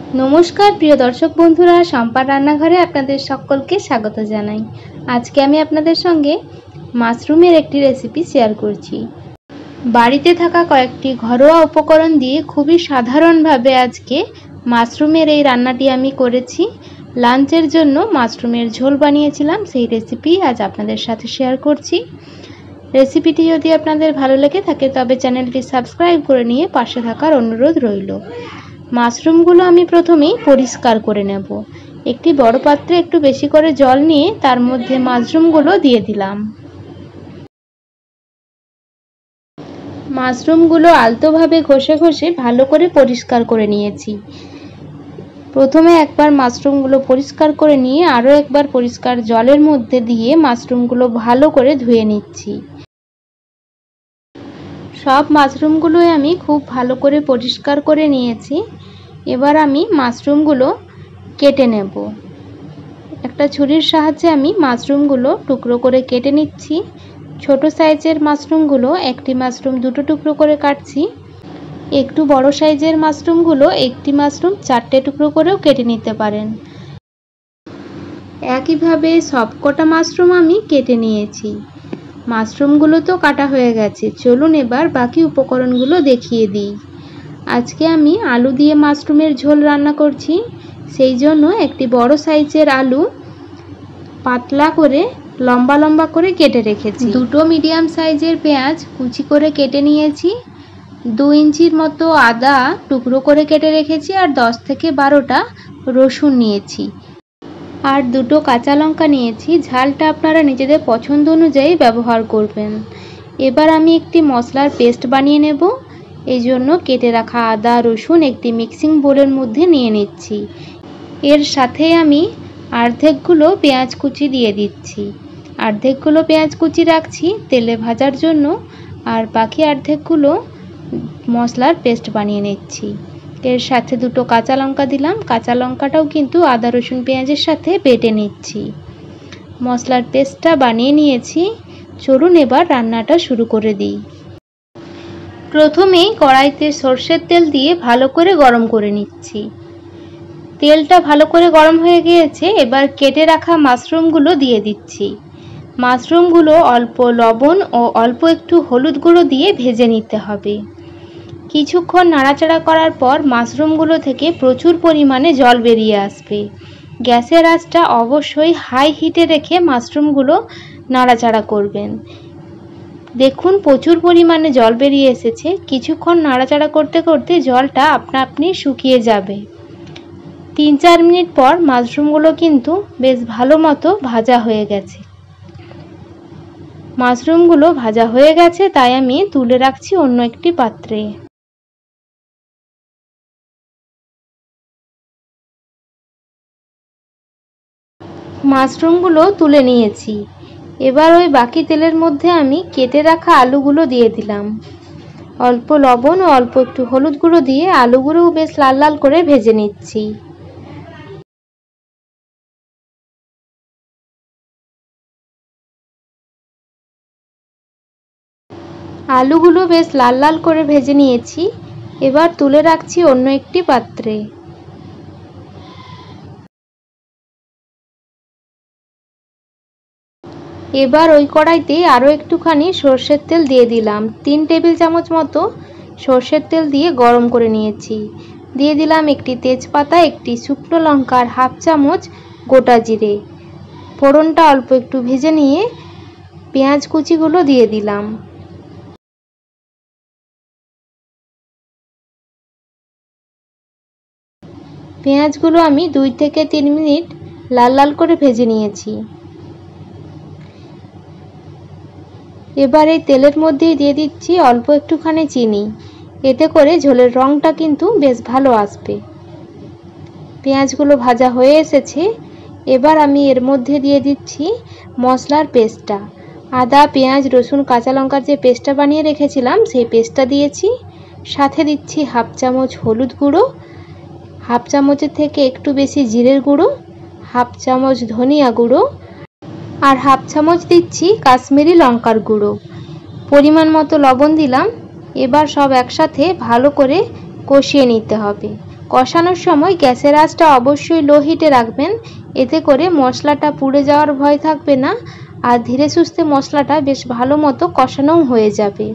नमस्कार प्रिय दर्शक बंधुरा सम्पार रान्नाघरे आपनादेर सकलके स्वागत जानाई। आज के आमी आपनादेर संगे माशरूमेर एकटी रेसिपि शेयर करछि। बाड़ीते थाका कयेकटी घरोया उपकरण दिए खूबई साधारणभावे आजके माशरूमेर एई रान्नाटी आमी करेछि। लांचेर जोन्नो माशरूमेर झोल बानिয়েছিলাম, सेई रेसिपि आज आपनादेर साथे शेयर करछि। रेसिपिटी यदि आपनादेर भालो लेगे थाके तबे चैनलटी सबस्क्राइब करे निये पाशे थाकार अनुरोध रइलो। माशरूमगुलो आमी प्रथमेई परिष्कार करे नेब। एकटी बड़ पात्रे एकटु बेशी करे जल निये तार मध्ये माशरूमगुलो दिये दिलाम। माशरूमगुलो आलतोभावे घषे घषे भालो करे परिष्कार करे नियेछि। प्रथमे एकबार माशरूमगुलो परिष्कार करे निये आरो एकबार परिष्कार जलेर मध्ये दिये माशरूमगुलो भालो करे धुए निচ্ছি। सब माशरूमगुलोई आमी खूब भालो करे परिष्कार करे निয়েছি। एबार आमी माशरूमगुलो केटे नेब। एकटा छुरिर साहाज्ये आमी माशरूमगुलो टुकरो करे केटे निচ্ছি। छोटो साइजेर माशरूमगुलो एकटी माशरूम दुटो टुकरो करे काटছি। एकटू बड़ो साइजेर माशरूमगुलो एकटी माशरूम चारटे टुकरो करेও केटे निते पारेन। एकইভাবে सबकटा माशरूम आमी केटे निয়েছি। माशरूमगुलो तो काटा हये गेছে, चलुन एबार बाकी उपकरणगुलो देखिए दिई। आजके आमी आलू दिए माशरूमेर झोल रान्ना करछि। सेई जोन्नो एकटी बड़ो साइजेर आलू पातला करे लम्बा लम्बा करे केटे रेखेछि। दुटो मिडियाम साइजेर पेंयाज कुचि करे केटे निয়েছি। 2 इंचिर मतो आदा टुकरो करे केटे रेखेछि और 10 থেকে 12টা रसुन निয়েছি और दुटो काँचा लंका निয়েছি। झालटा आपनारा निजेदेर पछंद अनुयायी व्यवहार करबेन। एबार आमी एकटी मशलार पेस्ट बानिये नेब। एई जोन्नो केटे राखा आदा रसुन एकटी मिक्सिंग बोलेर मধ্যে निये निচ্ছি। एर साथेई आमी आर्धेकगुलो पेंयाज कुचि दिये दिচ্ছি। आर्धेकगुलो पेंयाज कुचि राखছি तेले भाजार जोन्नो और बाकी आर्धेकगुलो मशलार पेस्ट बानिये निচ্ছি। एर साथे दुटो काँचा लंका दिलाम। काँचा लंकाटाও किन्तु आदा रसुन पेंयाजेर साथे बेटे निচ্ছি। मशलार पेस्टटा बानिये निয়েছি। चलुन एबार रान्नाटा शुरू करे दिई। प्रथमेই कड़ाईते सर्षेर तेल दिए भालो करे गरम करे निচ্ছি। तेलटा भालो करे गरम हये गिয়েছে। एबार केटे राखा माशरूमगुलो दिए दिচ্ছি। माशरूमगुलो अल्प लवण ओ अल्प एकटू हलुद गुঁড়ো दिए भेजे निते हबे। কিছুক্ষণ নাড়াচাড়া করার পর মাশরুমগুলো থেকে প্রচুর পরিমাণে জল বেরিয়ে আসবে। গ্যাসের আঁচটা অবশ্যই হাই হিটে রেখে মাশরুমগুলো নাড়াচাড়া করবেন। দেখুন প্রচুর পরিমাণে জল বেরিয়ে এসেছে। কিছুক্ষণ নাড়াচাড়া করতে করতে জলটা আপনা আপনি শুকিয়ে যাবে। 3-4 মিনিট পর মাশরুমগুলো কিন্তু বেশ ভালো মতো ভাজা হয়ে গেছে। মাশরুমগুলো ভাজা হয়ে গেছে তাই আমি তুলে রাখছি অন্য একটি পাত্রে। মাশরুমগুলো তুলে নিয়েছি। এবার ওই বাকি তেলের মধ্যে আমি কেটে রাখা আলুগুলো দিয়ে দিলাম। অল্প লবণ ও অল্প একটু হলুদ গুঁড়ো দিয়ে আলুগুলো বেশ লাল লাল করে ভেজে নিচ্ছি। আলুগুলো বেশ লাল লাল করে ভেজে নিয়েছি। এবার তুলে রাখছি অন্য একটি পাত্রে। এবার ওই কড়াইতে আরও একটুখানি সরষের তেল দিয়ে দিলাম। 3 টেবিল চামচ মতো সরষের তেল দিয়ে গরম করে নিয়েছি। দিয়ে দিলাম একটি তেজপাতা, একটি শুকনো লঙ্কা আর হাফ চামচ গোটা জিরে। ফোড়নটা অল্প একটু ভেজে নিয়ে পেঁয়াজ কুচিগুলো দিয়ে দিলাম। পেঁয়াজগুলো আমি 2 থেকে 3 মিনিট লাল লাল করে ভেজে নিয়েছি। এবার এই তেলের মধ্যেই দিয়ে দিচ্ছি অল্প একটুখানি চিনি। এতে করে ঝোলের রঙটা কিন্তু বেশ ভালো আসবে। পেঁয়াজগুলো ভাজা হয়ে এসেছে। এবার আমি এর মধ্যে দিয়ে দিচ্ছি মশলার পেস্টটা। আদা, পেঁয়াজ, রসুন, কাঁচা লঙ্কার যে পেস্টটা বানিয়ে রেখেছিলাম সেই পেস্টটা দিয়েছি। সাথে দিচ্ছি হাফ চামচ হলুদ গুঁড়ো, হাফ চামচের থেকে একটু বেশি জিরের গুঁড়ো, হাফ চামচ ধনিয়া গুঁড়ো আর হাফ চামচ দিচ্ছি কাশ্মীরি লঙ্কার গুঁড়ো। পরিমাণ মতো লবণ দিলাম। এবার সব একসাথে ভালো করে কষিয়ে নিতে হবে। কষানোর সময় গ্যাসের আঁচটা অবশ্যই লো হিটে রাখবেন, এতে করে মশলাটা পুড়ে যাওয়ার ভয় থাকবে না আর ধীরে সুস্থে মশলাটা বেশ ভালো মতো কষানোও হয়ে যাবে।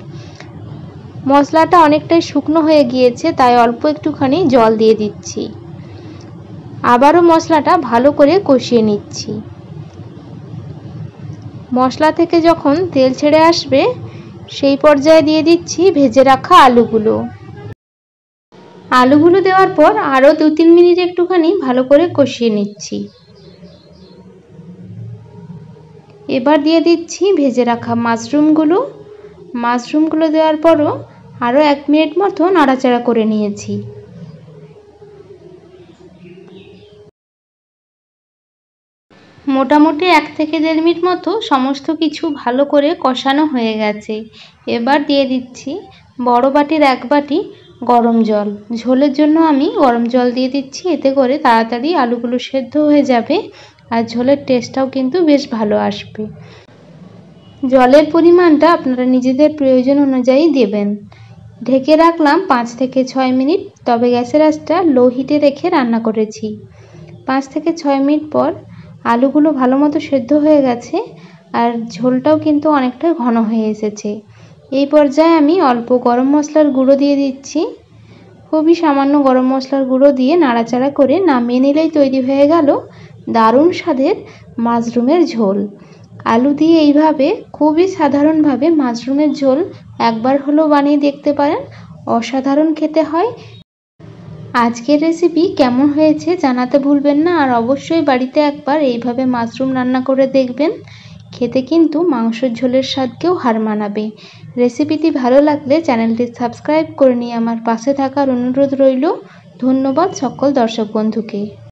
মশলাটা অনেকটাই শুকনো হয়ে গিয়েছে, তাই অল্প একটুখানি জল দিয়ে দিচ্ছি। আবারও মশলাটা ভালো করে কষিয়ে নিচ্ছি। মশলা থেকে যখন তেল ছেড়ে আসবে সেই পর্যায়ে দিয়ে দিচ্ছি ভেজে রাখা আলুগুলো। আলুগুলো দেওয়ার পর আরও 2-3 মিনিট একটুখানি ভালো করে কষিয়ে নিচ্ছি। এবার দিয়ে দিচ্ছি ভেজে রাখা মাশরুমগুলো। মাশরুমগুলো দেওয়ার পরও আরও 1 মিনিট মতো নাড়াচাড়া করে নিয়েছি। মোটামুটি 1 থেকে 1.5 মিনিট মতো সমস্ত কিছু ভালো করে কষানো হয়ে গেছে। এবার দিয়ে দিচ্ছি বড় বাটির 1 বাটি গরম জল। ঝোলের জন্য আমি গরম জল দিয়ে দিচ্ছি, এতে করে তাড়াতাড়ি আলুগুলো সেদ্ধ হয়ে যাবে আর ঝোলের টেস্টটাও কিন্তু বেশ ভালো আসবে। জলের পরিমাণটা আপনারা নিজেদের প্রয়োজন অনুযায়ী দেবেন। ঢেকে রাখলাম 5 থেকে 6 মিনিট, তবে গ্যাসের আঁচটা লো হিটে রেখে রান্না করেছি। 5 থেকে 6 মিনিট পর আলুগুলো ভালো মতো সেদ্ধ হয়ে গেছে আর ঝোলটাও কিন্তু অনেকটা ঘন হয়ে এসেছে। এই পর্যায়ে আমি অল্প গরম মশলার গুঁড়ো দিয়ে দিচ্ছি। খুবই সামান্য গরম মশলার গুঁড়ো দিয়ে নাড়াচাড়া করে নামিয়ে নিলেই তৈরি হয়ে গেল দারুণ স্বাদের মাশরুমের ঝোল। আলু দিয়ে এইভাবে খুবই সাধারণভাবে মাশরুমের ঝোল একবার হলেও বানিয়ে দেখতে পারেন, অসাধারণ খেতে হয়। আজকের রেসিপি কেমন হয়েছে জানাতে ভুলবেন না, আর অবশ্যই বাড়িতে একবার এইভাবে মাশরুম রান্না করে দেখবেন। খেতে কিন্তু মাংসের ঝোলের স্বাদকেও হার মানাবে। রেসিপিটি ভালো লাগলে চ্যানেলটি সাবস্ক্রাইব করে নিয়ে আমার পাশে থাকার অনুরোধ রইল। ধন্যবাদ সকল দর্শক বন্ধুকে।